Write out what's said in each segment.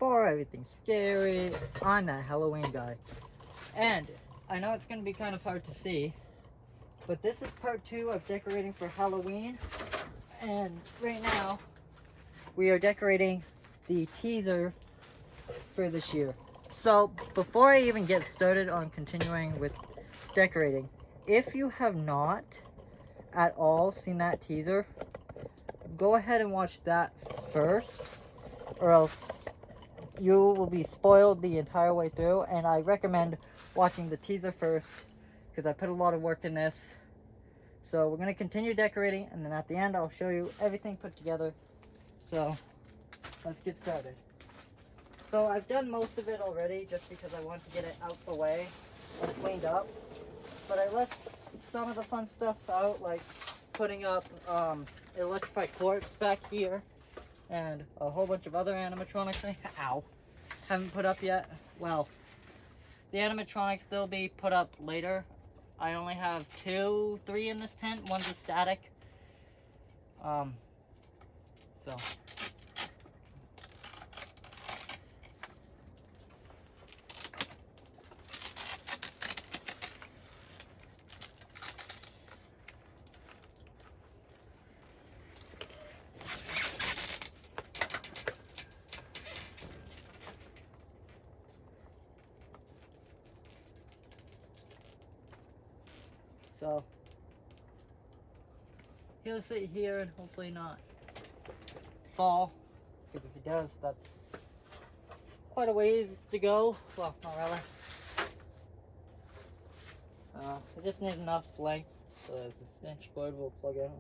before, everything's scary. I'm that Halloween guy. And I know it's going to be kind of hard to see, but this is part 2 of decorating for Halloween. And right now, we are decorating the teaser for this year. So before I even get started on continuing with decorating, if you have not at all seen that teaser, go ahead and watch that first, or else you will be spoiled the entire way through. And I recommend watching the teaser first because I put a lot of work in this. So we're going to continue decorating, and then at the end I'll show you everything put together. So let's get started. So I've done most of it already just because I want to get it out the way and cleaned up. But I left some of the fun stuff out, like putting up electrified corpse back here and a whole bunch of other animatronics I haven't put up yet. Well, the animatronics they'll be put up later. I only have 2, 3 in this tent. One's a static. So he'll sit here and hopefully not fall, because if he does, that's quite a ways to go. Well, not really. It just needs enough length so that the stench cord will plug in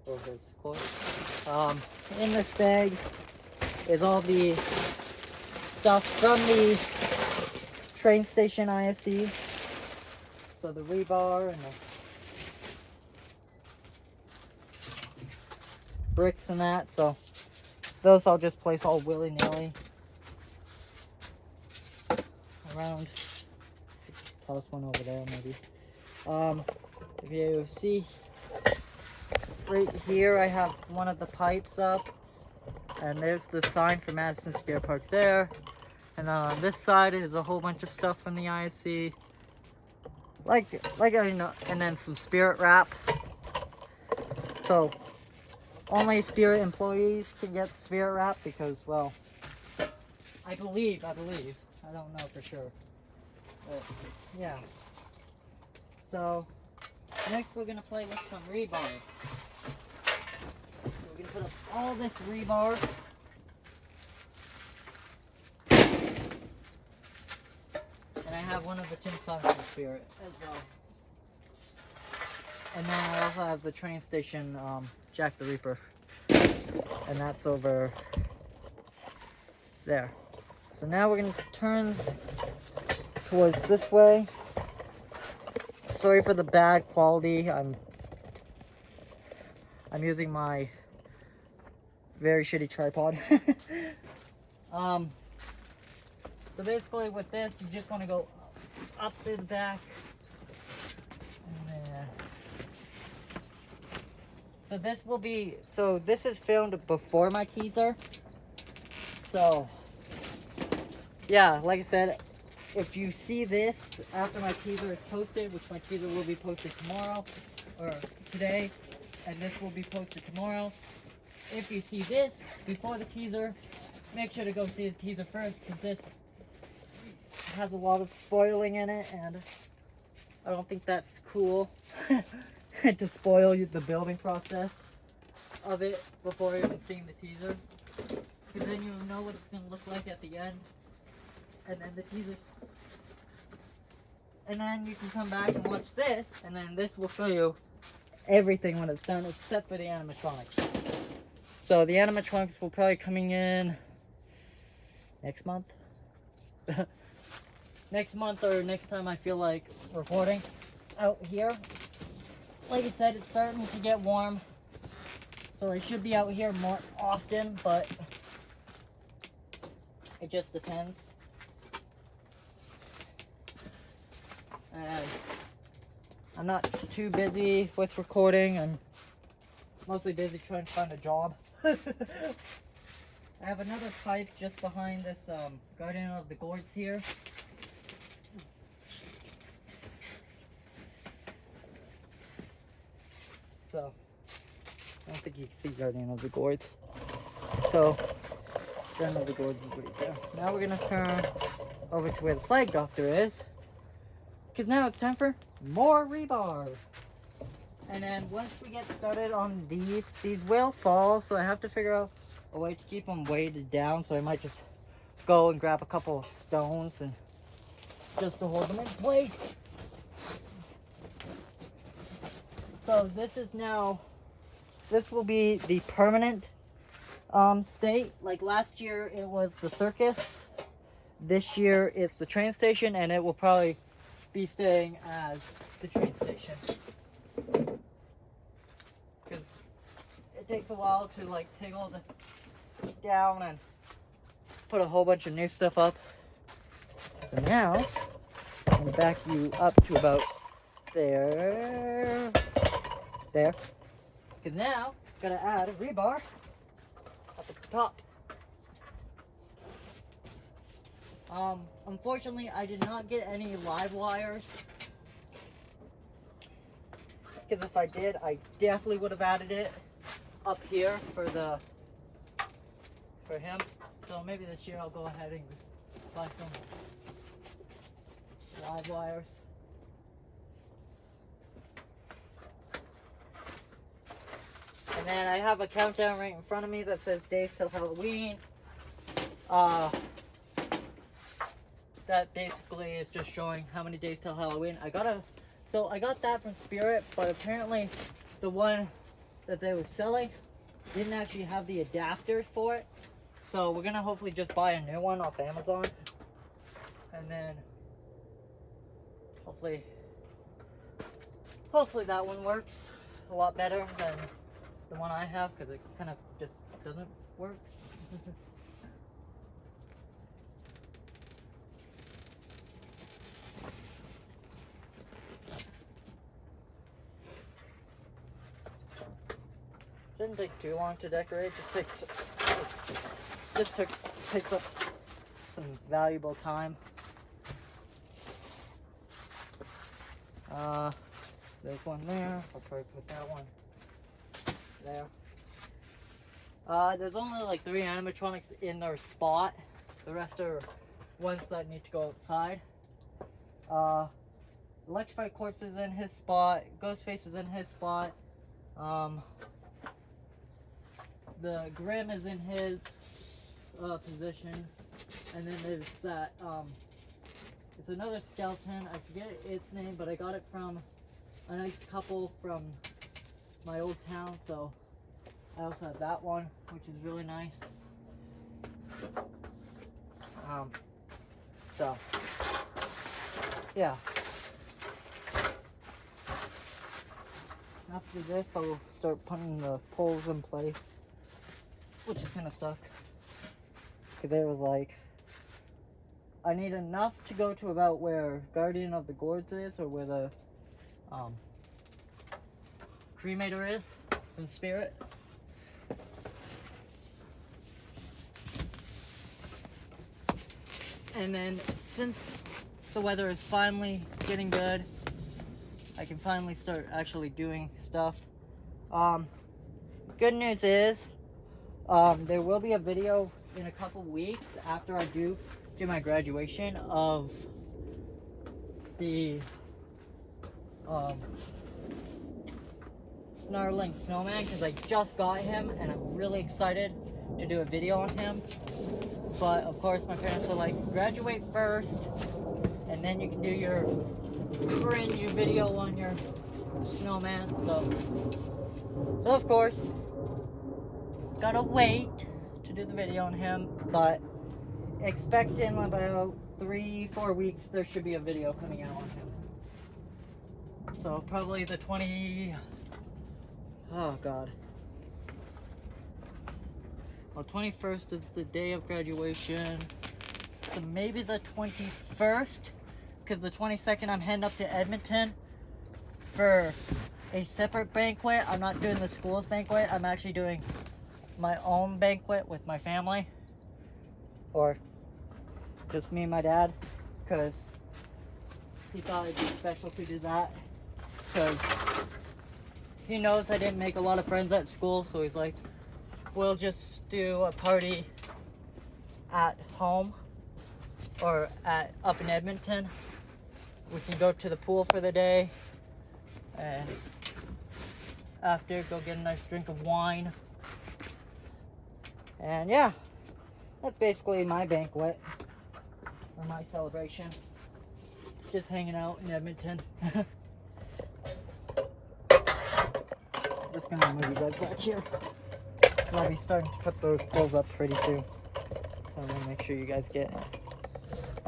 over its cord. In this bag is all the stuff from the train station ISC. So the rebar and the bricks and that. So those I'll just place all willy-nilly around. Toss one over there maybe. If you see right here, I have one of the pipes up, and there's the sign for Madison Square Park there. And on this side is a whole bunch of stuff from the ISC, like you know, and then some spirit wrap. So only Spirit employees can get spirit wrap because, well, I believe. I don't know for sure. But, yeah. So, next we're going to play with some rebar. So we're going to put up all this rebar. And I have one of the tin songs from Spirit as well. And then I also have the train station Jack the Reaper, and that's over there. So now we're going to turn towards this way. Sorry for the bad quality. I'm using my very shitty tripod. So basically with this, you just want to go up through the back. So this is filmed before my teaser. So, yeah, like I said, if you see this after my teaser is posted, which my teaser will be posted tomorrow, or today, and this will be posted tomorrow. If you see this before the teaser, make sure to go see the teaser first, because this has a lot of spoiling in it, and I don't think that's cool. To spoil the building process of it before even seeing the teaser, because then you'll know what it's going to look like at the end, and then the teasers, and then you can come back and watch this, and then this will show you everything when it's done except for the animatronics. So the animatronics will probably coming in next month. Next month, or next time I feel like recording out here. Like I said, it's starting to get warm, so I should be out here more often, but it just depends. And I'm not too busy with recording. I'm mostly busy trying to find a job. I have another pipe just behind this Guardian of the Gourds here. So, I don't think you can see Guardian of the Gourds. So, Guardian of the Gourds is right there. Now we're going to turn over to where the Plague Doctor is. Because now it's time for more rebar. And then once we get started on these will fall. So I have to figure out a way to keep them weighted down. So I might just go and grab a couple of stones and just to hold them in place. So this will be the permanent state. Like last year it was the circus. This year it's the train station, and it will probably be staying as the train station. Because it takes a while to like take all the down and put a whole bunch of new stuff up. So now I'm going to back you up to about there. Because now I'm going to add a rebar up at the top. Unfortunately, I did not get any live wires. Because if I did, I definitely would have added it up here for him. So maybe this year I'll go ahead and buy some live wires. And then I have a countdown right in front of me that says days till Halloween. That basically is just showing how many days till Halloween. So I got that from Spirit, but apparently the one that they were selling didn't actually have the adapters for it. So we're gonna hopefully just buy a new one off Amazon, and then hopefully that one works a lot better than the one I have, because it kind of just doesn't work. Didn't take too long to decorate. Just takes up some valuable time. There's one there. I'll probably put that one there. There's only like 3 animatronics in their spot. The rest are ones that need to go outside. Electrified Corpse is in his spot. Ghostface is in his spot. The Grim is in his position, and then there's that, it's another skeleton. I forget its name, but I got it from a nice couple from my old town, so I also have that one, which is really nice. So, yeah. After this, I'll start putting the poles in place, which is gonna suck. Because it was like, I need enough to go to about where Guardian of the Gourds is, or where the cremator is from Spirit. And then since the weather is finally getting good, I can finally start actually doing stuff. Good news is there will be a video in a couple weeks after I do my graduation of the Snarling Snowman, because I just got him and I'm really excited to do a video on him. But of course my parents are like, graduate first and then you can do your brand new video on your snowman. So of course gotta wait to do the video on him, but expect in about 3-4 weeks there should be a video coming out on him. So probably the 21st is the day of graduation, so maybe the 21st, because the 22nd I'm heading up to Edmonton for a separate banquet. I'm not doing the school's banquet, I'm actually doing my own banquet with my family. or just me and my dad, because he thought it'd be special to do that, because he knows I didn't make a lot of friends at school, so he's like, we'll just do a party at home or up in Edmonton. We can go to the pool for the day, and after go get a nice drink of wine. And yeah, that's basically my banquet or my celebration. Just hanging out in Edmonton. Just gonna move you guys back here. I'll be starting to put those poles up pretty soon. So I'm gonna make sure you guys get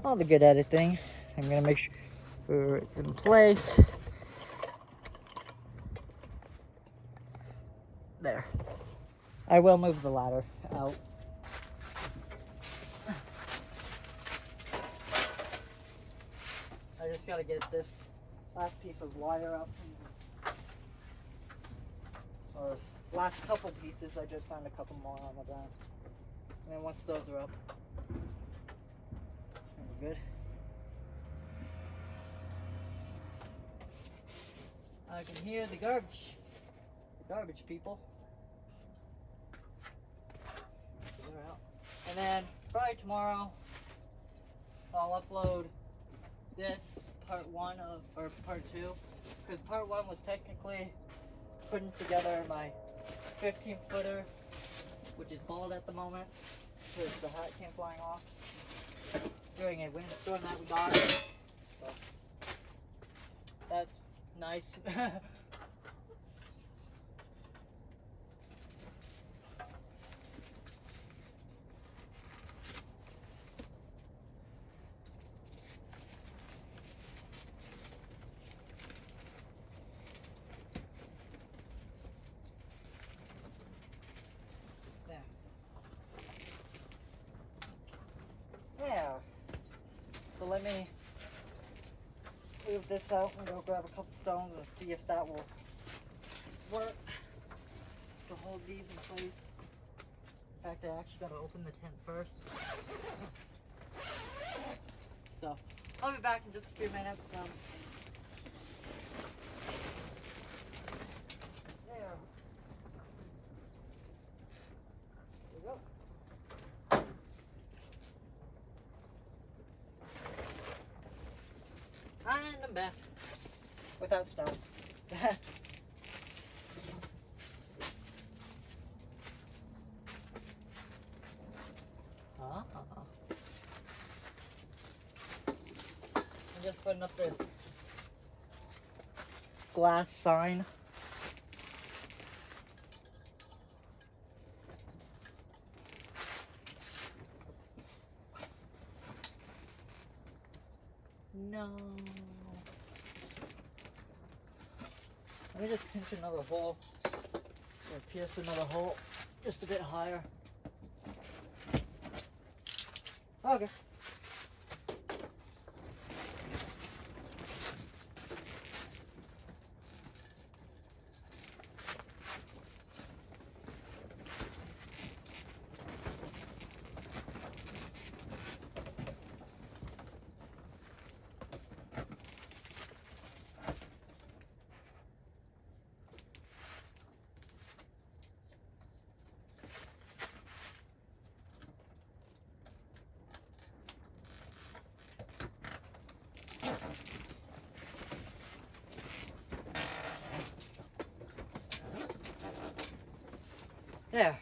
all the good editing. I'm gonna make sure it's in place. There. I will move the ladder out. I just gotta get this last piece of wire up. Or last couple pieces, I just found a couple more on the ground. And then once those are up, we're good. I can hear the garbage people. They're out. And then probably tomorrow, I'll upload this part 1 or part 2, because part 1 was technically putting together my 15-footer, which is bald at the moment because the hat came flying off during a windstorm that we got. So that's nice. Yeah. So let me move this out and go grab a couple stones and see if that will work to hold these in place. In fact, I actually gotta open the tent first. So I'll be back in just a few minutes. There. There we go. And I'm back without stones. I'm just putting up this glass sign. No. Let me just pinch another hole, or pierce another hole, just a bit higher. Okay. There.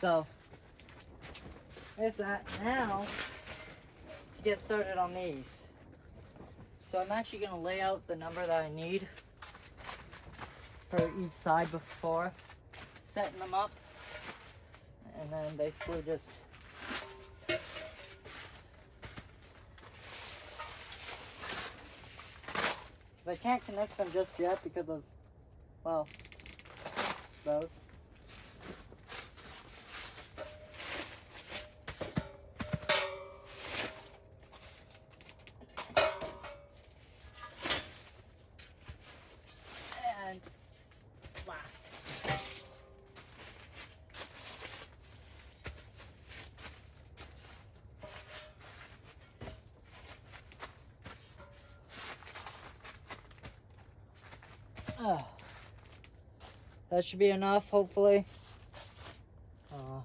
So, there's that. Now, to get started on these. So I'm actually going to lay out the number that I need for each side before setting them up. And then basically just I can't connect them just yet because of, well, those. And last. That should be enough, hopefully. I'm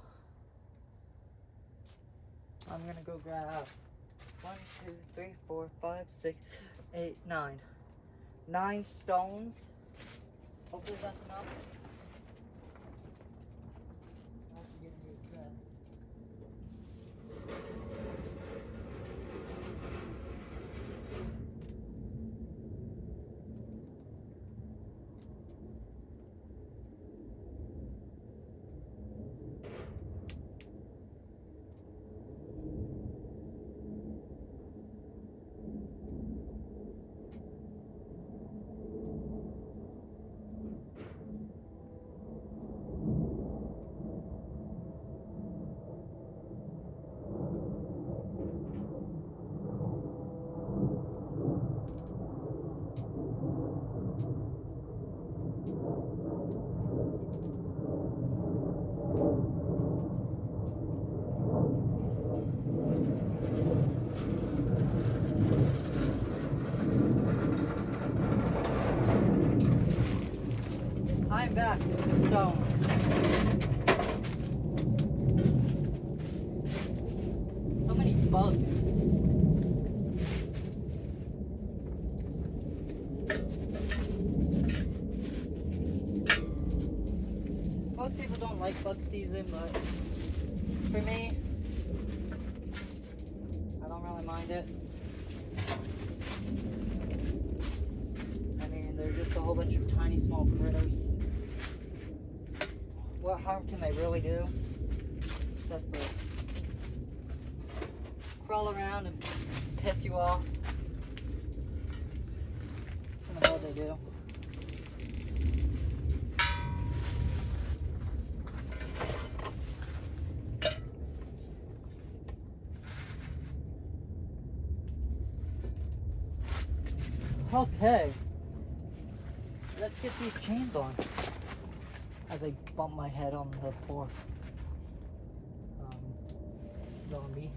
gonna go grab 1, 2, 3, 4, 5, 6, 8, 9. 9 stones. Hopefully that's enough. I'll have to get a new dress. I'm back with the stones. So many bugs. Most people don't like bug season, but for me, I don't really mind it. I mean, they're just a whole bunch of tiny small critters. What harm can they really do? Except for crawl around and piss you off. That's all they do. Okay. Let's get these chains on. As I bump my head on the poor zombie.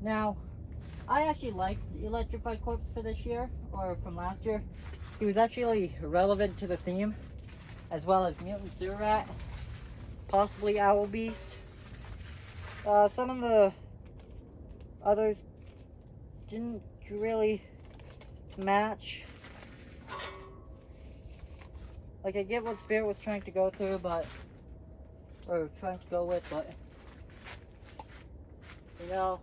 Now, I actually liked Electrified Corpse for this year, or from last year. He was actually relevant to the theme, as well as Mutant Sewer Rat, possibly Owl Beast. Some of the others didn't really match. Like, I get what Spirit was trying to go through, but trying to go with, but you know,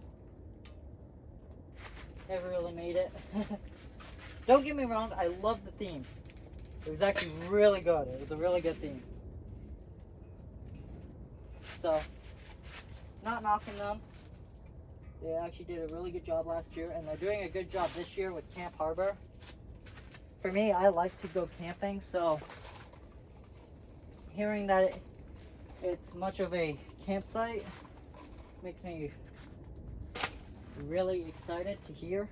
never really made it. Don't get me wrong, I love the theme. It was actually really good. It was a really good theme. So, not knocking them. They actually did a really good job last year, and they're doing a good job this year with Camp Harbor. For me, I like to go camping, so hearing that it's much of a campsite makes me really excited to hear.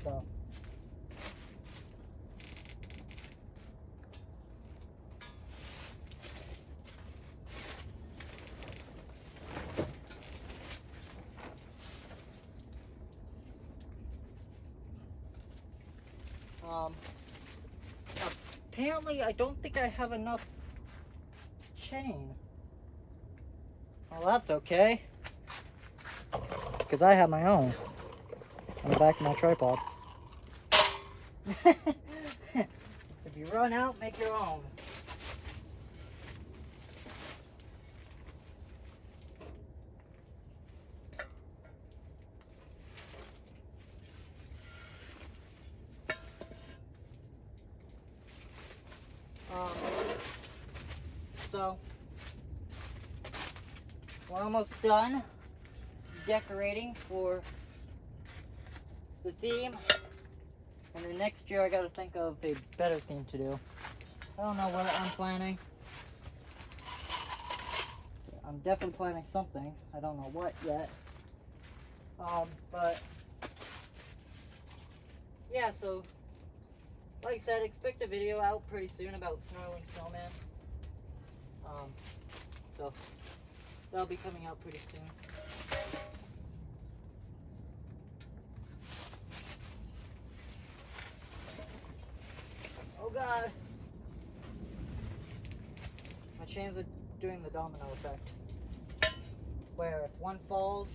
So apparently I don't think I have enough chain. Well, that's okay, because I have my own on the back of my tripod. If you run out, make your own. So, we're almost done decorating for the theme, and then next year I gotta think of a better theme to do. I don't know what I'm planning. I'm definitely planning something. I don't know what yet. But yeah, so like I said, expect a video out pretty soon about Snarling Snowman. So that'll be coming out pretty soon. chains are doing the domino effect, where if one falls,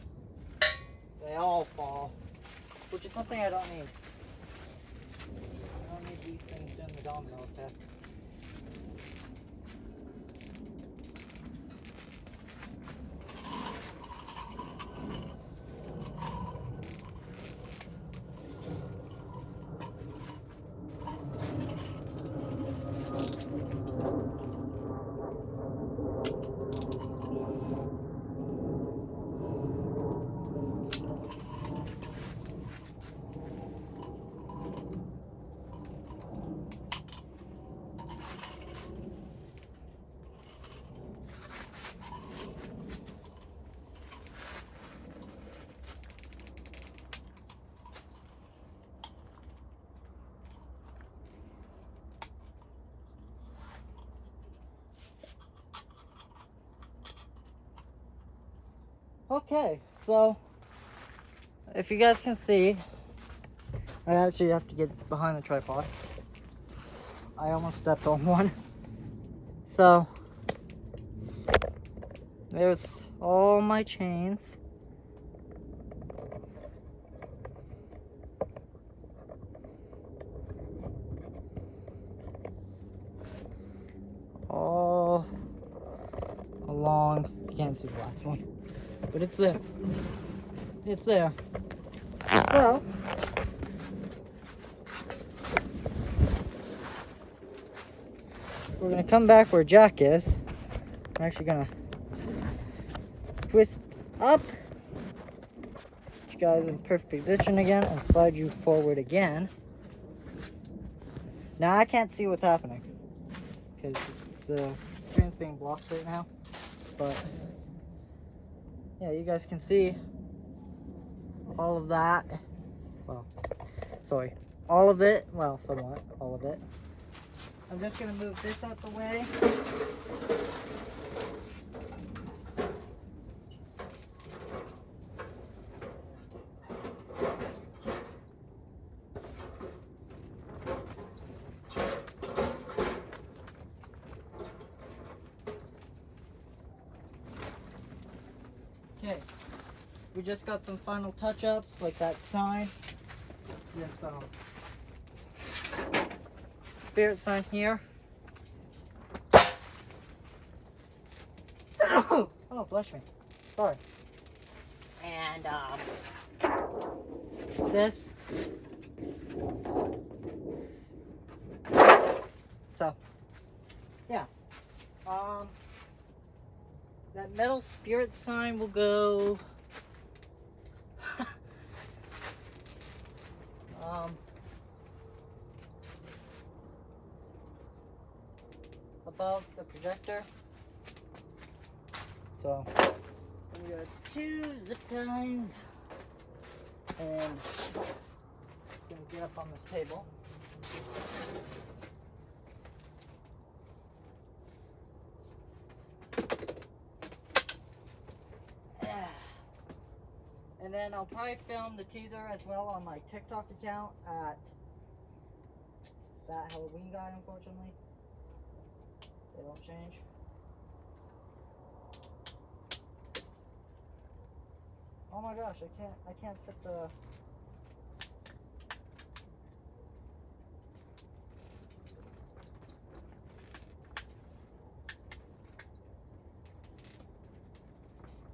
they all fall, which is something I don't need. I don't need these things doing the domino effect. Okay, so if you guys can see, I actually have to get behind the tripod. I almost stepped on one. So there's all my chains. All along, you can't see the last one, but it's there. It's there. So, we're gonna come back where Jack is. I'm actually gonna twist up, get you guys in perfect position again, and slide you forward again. Now I can't see what's happening because the screen's being blocked right now, but yeah, you guys can see all of that. Well, sorry, all of it. Well, somewhat, all of it. I'm just gonna move this out the way. Okay, we just got some final touch-ups, like that sign. This spirit sign here. Oh, bless me. Sorry. And this. So, yeah. That metal spirit sign will go above the projector. So we got 2 zip ties, and I'm gonna get up on this table. And then I'll probably film the teaser as well on my TikTok account at That Halloween Guy, unfortunately. They don't change. Oh my gosh, I can't fit the...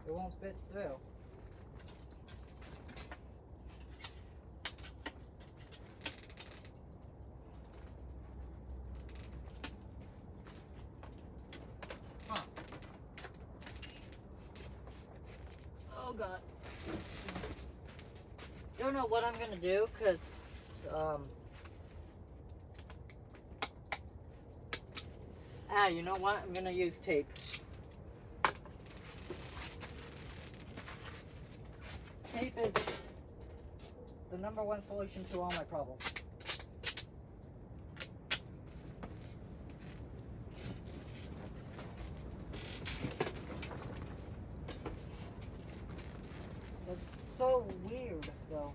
It won't fit through. Huh. Oh god. Don't know what I'm gonna do, cause you know what? I'm gonna use tape. Tape is the #1 solution to all my problems. It's so weird, though.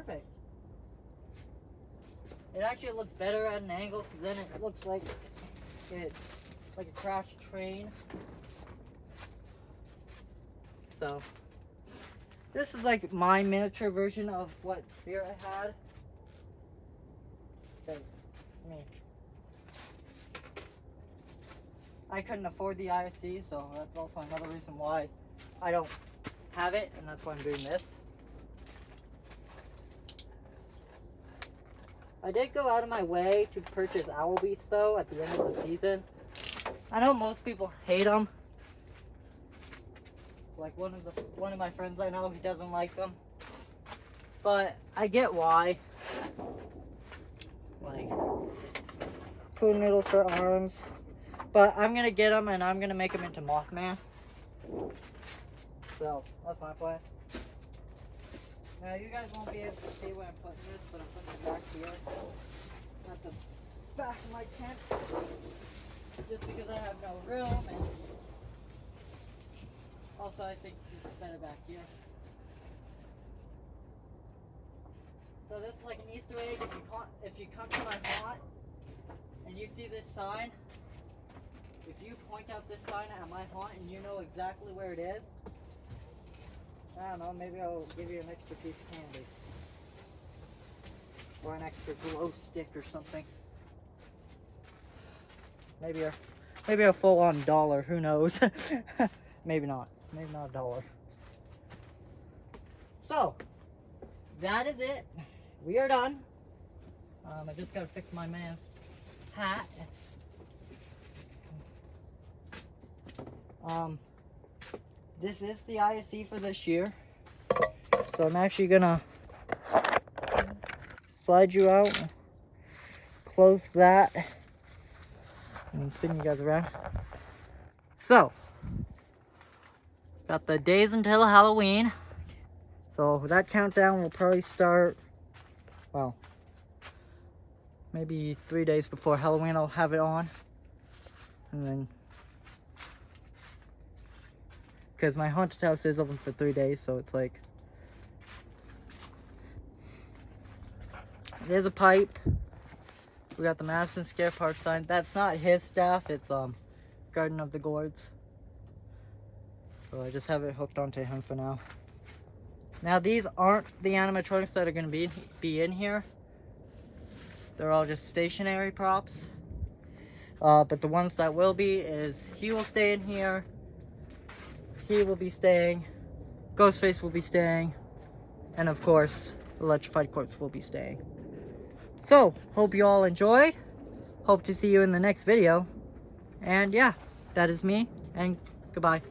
perfect. It actually looks better at an angle because then it looks like it's like a crashed train. So this is like my miniature version of what Spirit had. Because I couldn't afford the ISC, so that's also another reason why I don't have it, and that's why I'm doing this. I did go out of my way to purchase owl beasts though at the end of the season. I know most people hate them. Like one of my friends I know, he doesn't like them. But I get why. Like food noodles for arms. But I'm gonna get them and I'm gonna make them into Mothman. So that's my plan. Now you guys won't be able to see where I'm putting this, but I'm putting it back here at the back of my tent. Just because I have no room, and also I think it's better back here. So this is like an Easter egg. If you come to my haunt and you see this sign, if you point out this sign at my haunt and you know exactly where it is, I don't know, maybe I'll give you an extra piece of candy. Or an extra glow stick or something. Maybe a full-on dollar, who knows? Maybe not. Maybe not $1. So, that is it. We are done. I just gotta fix my man's hat. This is the ISC for this year. So I'm actually gonna slide you out, close that, and spin you guys around. So, got the days until Halloween. So that countdown will probably start, well, maybe 3 days before Halloween I'll have it on. And then, because my haunted house is open for 3 days, so it's like, there's a pipe. We got the Madison Scare Park sign. That's not his staff, it's Garden of the Gourds. So I just have it hooked onto him for now. Now these aren't the animatronics that are going to be in here. They're all just stationary props. But the ones that will be is he will stay in here. He will be staying. Ghostface will be staying. And of course, Electrified Corpse will be staying. So, hope you all enjoyed. Hope to see you in the next video. And yeah, that is me. And goodbye.